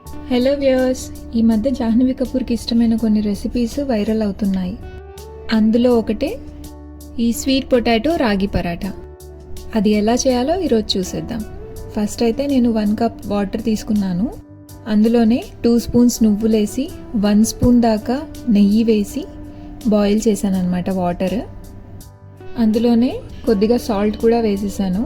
Hello viewers, ఈ మధ్య జాహ్నవి కపూర్కి ఇష్టమైన కొన్ని రెసిపీస్ వైరల్ అవుతున్నాయి. అందులో ఒకటే ఈ స్వీట్ పొటాటో రాగి పరాటా. అది ఎలా చేయాలో ఈరోజు చూసేద్దాం. ఫస్ట్ అయితే నేను 1 కప్ వాటర్ తీసుకున్నాను. అందులోనే 2 స్పూన్స్ నువ్వులేసి 1 స్పూన్ దాకా నెయ్యి వేసి బాయిల్ చేశాను అనమాట వాటర్. అందులోనే కొద్దిగా సాల్ట్ కూడా వేసేసాను.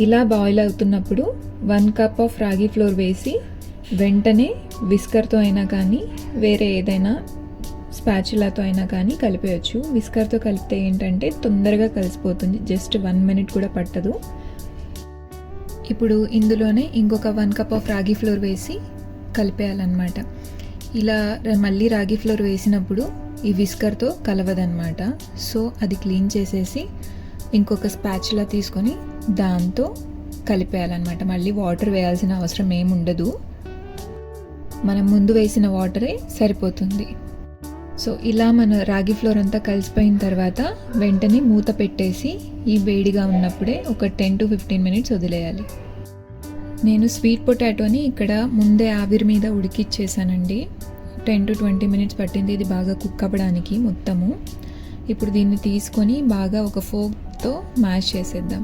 ఇలా బాయిల్ అవుతున్నప్పుడు 1 కప్ ఆఫ్ రాగి ఫ్లోర్ వేసి వెంటనే విస్కర్తో అయినా కానీ వేరే ఏదైనా స్పాచులాతో అయినా కానీ కలిపేయచ్చు. విస్కర్తో కలిపితే ఏంటంటే తొందరగా కలిసిపోతుంది, జస్ట్ 1 మినిట్ కూడా పట్టదు. ఇప్పుడు ఇందులోనే ఇంకొక 1 కప్ ఆఫ్ రాగి ఫ్లోర్ వేసి కలిపేయాలన్నమాట. ఇలా మళ్ళీ రాగి ఫ్లోర్ వేసినప్పుడు ఈ విస్కర్తో కలవదన్నమాట. సో అది క్లీన్ చేసేసి ఇంకొక స్పాచులా తీసుకొని దాంతో కలిపేయాలన్నమాట. మళ్ళీ వాటర్ వేయాల్సిన అవసరం ఏముండదు, మనం ముందు వేసిన వాటరే సరిపోతుంది. సో ఇలా మన రాగి ఫ్లోర్ అంతా కలిసిపోయిన తర్వాత వెంటనే మూత పెట్టేసి ఈ వేడిగా ఉన్నప్పుడే ఒక 10 to 15 మినిట్స్ వదిలేయాలి. నేను స్వీట్ పొటాటోని ఇక్కడ ముందే ఆవిరి మీద ఉడికిచ్చేసానండి. 10 to 20 మినిట్స్ పట్టింది ఇది బాగా కుక్ అవ్వడానికి మొత్తము. ఇప్పుడు దీన్ని తీసుకొని బాగా ఒక ఫోర్క్తో మ్యాష్ చేసేద్దాం.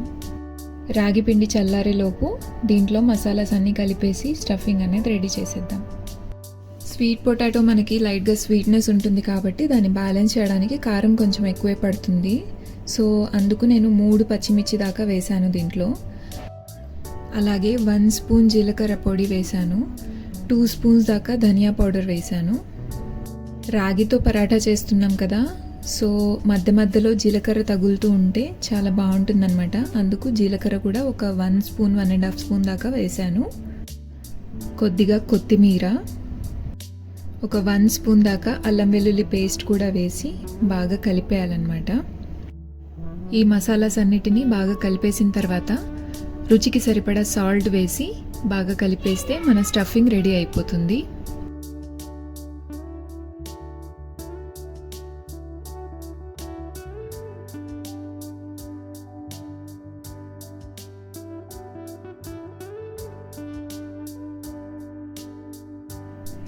రాగి పిండి చల్లారేలోపు దీంట్లో మసాలాస్ అన్నీ కలిపేసి స్టఫింగ్ అనేది రెడీ చేసేద్దాం. స్వీట్ పొటాటో మనకి లైట్గా స్వీట్నెస్ ఉంటుంది కాబట్టి దాన్ని బ్యాలెన్స్ చేయడానికి కారం కొంచెం ఎక్కువే పడుతుంది. సో అందుకు నేను 3 పచ్చిమిర్చి దాకా వేశాను దీంట్లో. అలాగే 1 స్పూన్ జీలకర్ర పొడి వేశాను, 2 స్పూన్స్ దాకా ధనియా పౌడర్ వేశాను. రాగితో పరాటా చేస్తున్నాం కదా, సో మధ్య మధ్యలో జీలకర్ర తగులుతూ ఉంటే చాలా బాగుంటుందన్నమాట. అందుకు జీలకర్ర కూడా ఒక 1 స్పూన్ 1.5 స్పూన్ దాకా వేశాను. కొద్దిగా కొత్తిమీర, ఒక 1 స్పూన్ దాకా అల్లం వెల్లుల్లి పేస్ట్ కూడా వేసి బాగా కలిపేయాలన్నమాట. ఈ మసాలాస్ అన్నిటినీ బాగా కలిపేసిన తర్వాత రుచికి సరిపడా సాల్ట్ వేసి బాగా కలిపేస్తే మన స్టఫింగ్ రెడీ అయిపోతుంది.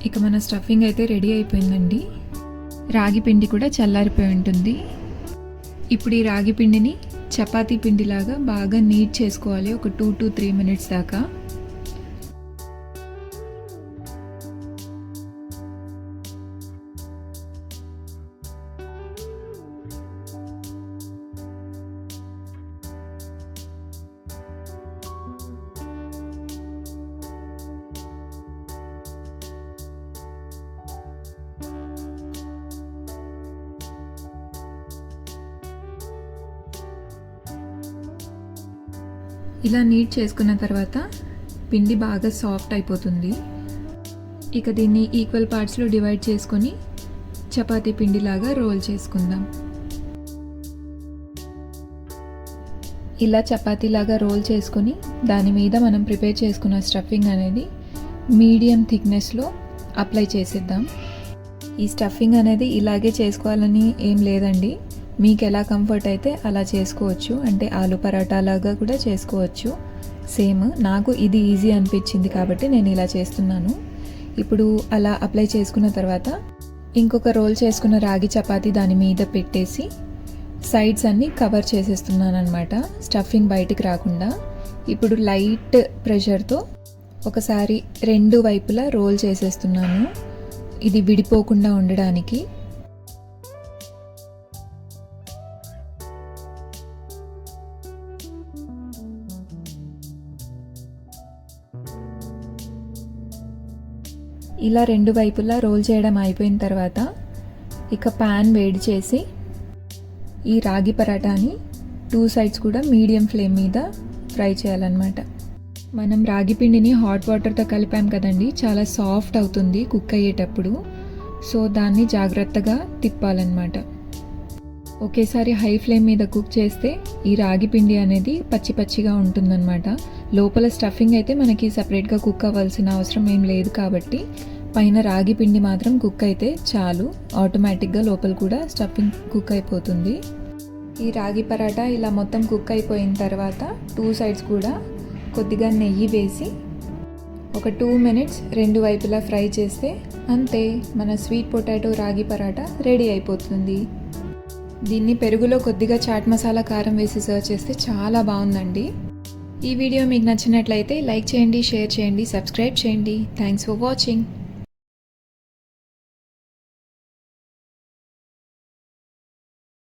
ఇక మన స్టఫింగ్ అయితే రెడీ అయిపోయిందండి. రాగి పిండి కూడా చల్లారిపోయి ఉంటుంది. ఇప్పుడు ఈ రాగి పిండిని చపాతీ పిండిలాగా బాగా నీట్ చేసుకోవాలి ఒక 2 to 3 మినిట్స్ దాకా. ఇలా నీట్ చేసుకున్న తర్వాత పిండి బాగా సాఫ్ట్ అయిపోతుంది. ఇక దీన్ని ఈక్వల్ పార్ట్స్లో డివైడ్ చేసుకొని చపాతీ పిండిలాగా రోల్ చేసుకుందాం. ఇలా చపాతీలాగా రోల్ చేసుకొని దాని మీద మనం ప్రిపేర్ చేసుకున్న స్టఫింగ్ అనేది మీడియం థిక్నెస్లో అప్లై చేసేద్దాం. ఈ స్టఫింగ్ అనేది ఇలాగే చేసుకోవాలని ఏం లేదండి, మీకు ఎలా కంఫర్ట్ అయితే అలా చేసుకోవచ్చు. అంటే ఆలు పరాటా లాగా కూడా చేసుకోవచ్చు. సేమ్ నాకు ఇది ఈజీ అనిపించింది కాబట్టి నేను ఇలా చేస్తున్నాను. ఇప్పుడు అలా అప్లై చేసుకున్న తర్వాత ఇంకొక రోల్ చేసుకున్న రాగి చపాతీ దాని మీద పెట్టేసి సైడ్స్ అన్నీ కవర్ చేసేస్తున్నాను అనమాట, స్టఫింగ్ బయటికి రాకుండా. ఇప్పుడు లైట్ ప్రెషర్తో ఒకసారి 2 వైపులా రోల్ చేసేస్తున్నాను, ఇది విడిపోకుండా ఉండడానికి. ఇలా 2 వైపులా రోల్ చేయడం అయిపోయిన తర్వాత ఇక ప్యాన్ వేడి చేసి ఈ రాగి పరాటాని 2 సైడ్స్ కూడా మీడియం ఫ్లేమ్ మీద ఫ్రై చేయాలన్నమాట. మనం రాగి పిండిని హాట్ వాటర్తో కలిపాం కదండి, చాలా సాఫ్ట్ అవుతుంది కుక్ అయ్యేటప్పుడు. సో దాన్ని జాగ్రత్తగా తిప్పాలన్నమాట. ఒకేసారి హై ఫ్లేమ్ మీద కుక్ చేస్తే ఈ రాగి పిండి అనేది పచ్చి పచ్చిగా ఉంటుందన్నమాట. లోపల స్టఫింగ్ అయితే మనకి సపరేట్గా కుక్ అవ్వాల్సిన అవసరం ఏం లేదు కాబట్టి పైన రాగి పిండి మాత్రం కుక్ అయితే చాలు, ఆటోమేటిక్గా లోపల కూడా స్టఫింగ్ కుక్ అయిపోతుంది. ఈ రాగి పరాటా ఇలా మొత్తం కుక్ అయిపోయిన తర్వాత 2 సైడ్స్ కూడా కొద్దిగా నెయ్యి వేసి ఒక 2 మినిట్స్ 2 వైపులా ఫ్రై చేస్తే అంతే, మన స్వీట్ పొటాటో రాగి పరాటా రెడీ అయిపోతుంది. దీన్ని పెరుగులో కొద్దిగా చాట్ మసాలా కారం వేసి సర్వ్ చేస్తే చాలా బాగుందండి. ఈ వీడియో మీకు నచ్చినట్లయితే లైక్ చేయండి, షేర్ చేయండి, సబ్స్క్రైబ్ చేయండి. Thanks for watching.